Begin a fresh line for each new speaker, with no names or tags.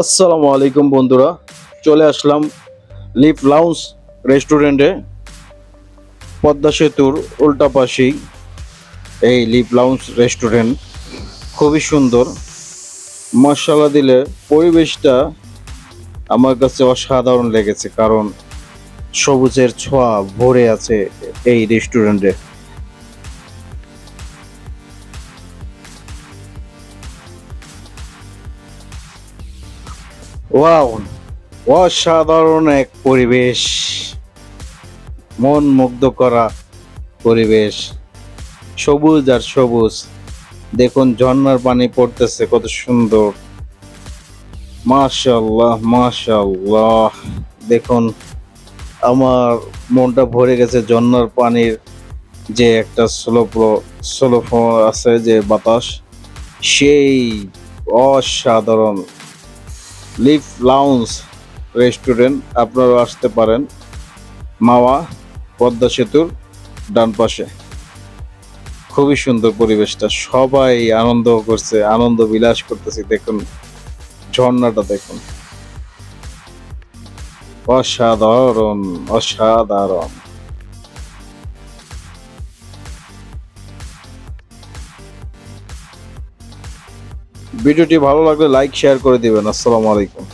আসসালামু আলাইকুম বন্ধুরা, চলে আসলাম লিপ লাউঞ্জ রেস্টুরেন্টে। পদ্মা সেতুর উল্টা পাশেই এই লিপ লাউঞ্জ রেস্টুরেন্ট। খুবই সুন্দর, মাশাআল্লাহ দিলে পরিবেশটা আমার কাছে অসাধারণ লেগেছে, কারণ সবুজের ছোঁয়া ভরে আছে এই রেস্টুরেন্টে। ওয়াও, অসাধারণ এক পরিবেশ, মন মুগ্ধ করা পরিবেশ, সবুজ আর সবুজ। দেখুন ঝর্ণার পানি পড়তেছে, কত সুন্দর। মাশাআল্লাহ মাশাআল্লাহ, দেখুন আমার মনটা ভরে গেছে। ঝর্ণার পানির যে একটা স্লো আছে, যে বাতাস, সেই অসাধারণ। লিভ লাউঞ্জ রেস্টুরেন্ট, আপনারা আসতে পারেন মাওয়া পদ্মা সেতুর ডান পাশে। খুবই সুন্দর পরিবেশটা, সবাই আনন্দ করছে, আনন্দ বিলাস করতেছে। দেখুন ঝর্ণাটা দেখুন, অসাধারণ অসাধারণ। ভিডিওটি ভালো লাগলে লাইক শেয়ার করে দিবেন। আসসালামু আলাইকুম।